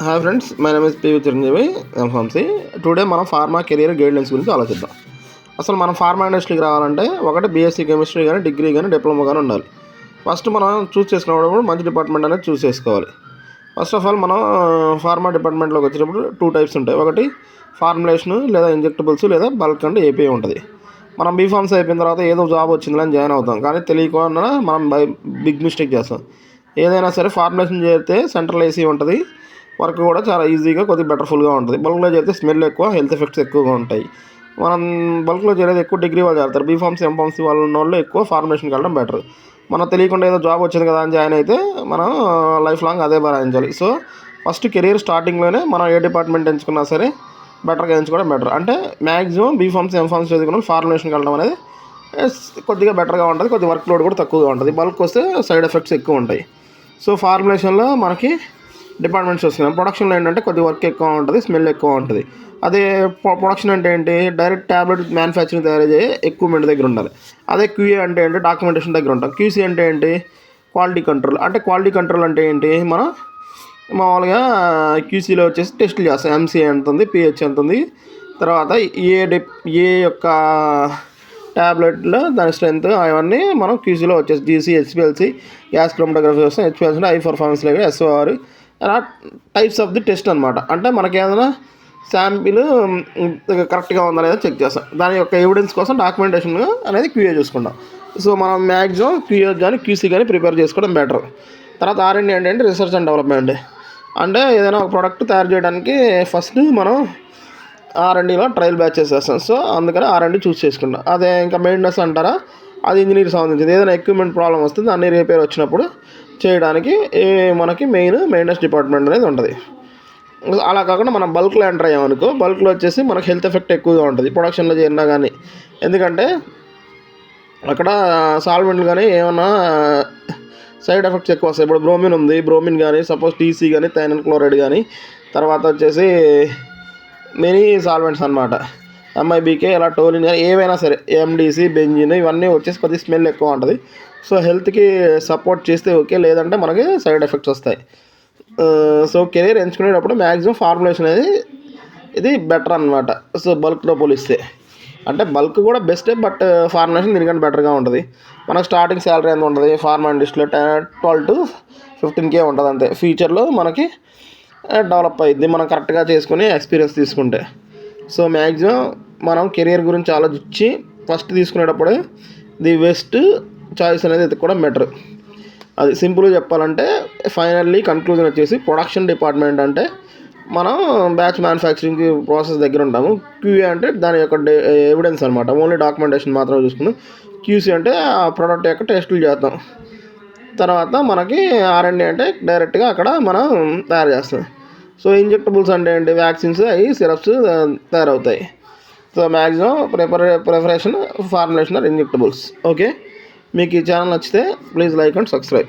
Hi friends, my name is PV Chiranjeevi M Pharmacy. Today మనం pharma career guidelines గురించి ఆలోచిద్దాం. అసలు మనం ఫార్మా ఇండస్ట్రీకి రావాలంటే ఒకటి బీఎస్సీ కెమిస్ట్రీ కానీ, డిగ్రీ కానీ, డిప్లొమా కానీ ఉండాలి. ఫస్ట్ మనం చూస్ చేసుకున్నప్పుడు మంచి డిపార్ట్మెంట్ అనేది చూస్ చేసుకోవాలి. ఫస్ట్ ఆఫ్ ఆల్ మనం ఫార్మా డిపార్ట్మెంట్లోకి వచ్చేటప్పుడు 2 టైప్స్ ఉంటాయి. ఒకటి ఫార్ములేషన్ లేదా ఇంజెక్టబుల్స్ లేదా బల్క్ అండ్ ఏపీఐ ఉంటుంది. మనం బీఫార్మసీ అయిపోయిన తర్వాత ఏదో జాబ్ వచ్చిందని జాయిన్ అవుతాం, కానీ తెలియకుండా మనం బిగ్ మిస్టేక్ చేస్తాం. ఏదైనా సరే ఫార్ములేషన్ చేరితే సెంట్రల్ ఏసీ ఉంటుంది, వర్క్ కూడా చాలా ఈజీగా కొద్దిగా బెటర్ఫుల్గా ఉంటుంది. బల్క్లో చేరితే స్మెల్ ఎక్కువ, హెల్త్ ఎఫెక్ట్స్ ఎక్కువగా ఉంటాయి. మనం బల్క్లో చేరేది ఎక్కువ డిగ్రీ వాళ్ళు చేస్తారు. బీఫార్మసీ ఎంఫార్మసీ వాళ్ళు ఉన్న వాళ్ళు ఎక్కువ ఫార్ములేషన్కి వెళ్ళడం బెటర్. మనం తెలియకుండా ఏదో జాబ్ వచ్చింది కదా అని జాయిన్ అయితే మనం లైఫ్ లాంగ్ అదే భరాయించాలి. సో ఫస్ట్ కెరీర్ స్టార్టింగ్లోనే మనం ఏ డిపార్ట్మెంట్ ఎంచుకున్నా సరే బెటర్గా ఎంచుకోవడం బెటర్. అంటే మ్యాక్సిమం బీఫార్మసీ ఎంఫార్మసీ చదువుకున్న ఫార్ములేషన్కి వెళ్ళడం అనేది కొద్దిగా బెటర్గా ఉంటుంది, కొద్దిగా వర్క్ లోడ్ కూడా తక్కువగా ఉంటుంది. బల్క్ వస్తే సైడ్ ఎఫెక్ట్స్ ఎక్కువ ఉంటాయి. సో ఫార్ములేషన్లో మనకి డిపార్ట్మెంట్స్ వస్తున్నాయి. ప్రొడక్షన్లో ఏంటంటే కొద్దిగా వర్క్ ఎక్కువ ఉంటుంది, స్మెల్ ఎక్కువ ఉంటుంది. అదే ప్రొడక్షన్ అంటే ఏంటి, డైరెక్ట్ ట్యాబ్లెట్ మ్యానుఫ్యాక్చరింగ్ తయారు చేసే ఎక్విప్మెంట్ దగ్గర ఉండాలి. అదే క్యూఏ అంటే ఏంటి, డాక్యుమెంటేషన్ దగ్గర ఉంటాం. క్యూసీ అంటే ఏంటి, క్వాలిటీ కంట్రోల్. అంటే క్వాలిటీ కంట్రోల్ అంటే ఏంటి, మనం మామూలుగా క్యూసీలో వచ్చేసి టెస్టులు చేస్తాం. ఎంసీఏ ఎంత ఉంది, పిహెచ్ ఎంత ఉంది, తర్వాత ఏ యొక్క ట్యాబ్లెట్లో దాని స్ట్రెంత్ అవన్నీ మనం క్యూసీలో వచ్చేసి జీసీ, హెచ్పిఎల్సీ, గ్యాస్ క్రోమటోగ్రఫీ వస్తాం. హెచ్పిఎల్సీ అంటే హై పర్ఫార్మెన్స్ లెవెల్, ఎస్ఓఆర్, అలా టైప్స్ ఆఫ్ ది టెస్ట్ అనమాట. అంటే మనకి ఏదైనా శాంపిల్ కరెక్ట్గా ఉందా లేదా చెక్ చేస్తాం. దాని యొక్క ఎవిడెన్స్ కోసం డాక్యుమెంటేషన్ అనేది క్యూఏ చూసుకుంటాం. సో మనం మ్యాక్సిమం క్యూఏ కానీ క్యూసీ కానీ ప్రిపేర్ చేసుకోవడం బెటర్. తర్వాత ఆర్ఎండి ఏంటంటే రీసెర్చ్ అండ్ డెవలప్మెంట్. అంటే ఏదైనా ఒక ప్రోడక్ట్ తయారు చేయడానికి ఫస్ట్ మనం ఆర్ఎండిలో ట్రయల్ బ్యాచెస్ చేస్తాం. సో అందుకని ఆర్ఎండి చూస్ చేసుకుంటాం. అదే ఇంకా మెయింటెనెన్స్ అంటారా, అది ఇంజనీర్ సంబంధించింది. ఏదైనా ఎక్విప్మెంట్ ప్రాబ్లం వస్తుంది, అన్ని రిపేర్ వచ్చినప్పుడు చేయడానికి మనకి మెయింటెనెన్స్ డిపార్ట్మెంట్ అనేది ఉంటుంది. అలా కాకుండా మనం బల్క్లో ఎంటర్ అయ్యామనుకో, బల్క్లో వచ్చేసి మనకు హెల్త్ ఎఫెక్ట్ ఎక్కువగా ఉంటుంది ప్రొడక్షన్లో చేరినా కానీ. ఎందుకంటే అక్కడ సాల్వెంట్లు కానీ ఏమన్నా సైడ్ ఎఫెక్ట్స్ ఎక్కువ వస్తాయి. ఇప్పుడు బ్రోమిన్ ఉంది, బ్రోమిన్ కానీ, సపోజ్ టీసీ కానీ, థైనల్ క్లోరైడ్ కానీ, తర్వాత వచ్చేసి మెనీ సాల్వెంట్స్ అనమాట, ఎంఐబీకే, ఇలా టోలిన్ కానీ ఏవైనా సరే, ఎండిసి, బెంజిన్, ఇవన్నీ వచ్చేసి కొద్దిగా స్మెల్ ఎక్కువ ఉంటుంది. సో హెల్త్కి సపోర్ట్ చేస్తే ఓకే, లేదంటే మనకి సైడ్ ఎఫెక్ట్స్ వస్తాయి. సో కెరీర్ ఎంచుకునేటప్పుడు మ్యాక్సిమం ఫార్ములేషన్ అనేది ఇది బెటర్ అనమాట. సో బల్క్లో పోలిస్తే అంటే బల్క్ కూడా బెస్టే, బట్ ఫార్ములేషన్ దీనికంటే బెటర్గా ఉంటుంది. మనకు స్టార్టింగ్ శాలరీ ఎంత ఉంటుంది ఫార్మా ఇండస్ట్రీలో, 12 to 15K ఉంటుంది అంతే. ఫ్యూచర్లో మనకి డెవలప్ అయ్యింది మనం కరెక్ట్గా చేసుకుని ఎక్స్పీరియన్స్ తీసుకుంటే. సో మ్యాక్సిమం మనం కెరియర్ గురించి ఆలోచించి ఫస్ట్ తీసుకునేటప్పుడే ది బెస్ట్ చాయిస్ అనేది ఎత్తుకోవడం బెటర్. అది సింపుల్గా చెప్పాలంటే ఫైనల్లీ కన్క్లూజన్ వచ్చేసి ప్రొడక్షన్ డిపార్ట్మెంట్ అంటే మనం బ్యాచ్ మ్యానుఫ్యాక్చరింగ్ ప్రాసెస్ దగ్గర ఉంటాము. క్యూఏ అంటే దాని యొక్క ఎవిడెన్స్ అనమాట, ఓన్లీ డాక్యుమెంటేషన్ మాత్రమే చూసుకుందాం. క్యూసీ అంటే ఆ ప్రోడక్ట్ యొక్క టెస్టులు చేస్తాం. తర్వాత మనకి ఆర్ఎండి అంటే డైరెక్ట్గా అక్కడ మనం తయారు చేస్తాం. సో ఇంజెక్టబుల్స్ అంటే ఏంటి, వ్యాక్సిన్స్, అవి సిరప్స్ తయారవుతాయి. So maximum preparation formulation or injectables. Okay, మీకు ఈ ఛానల్ నచ్చితే ప్లీజ్ లైక్ అండ్ సబ్స్క్రైబ్.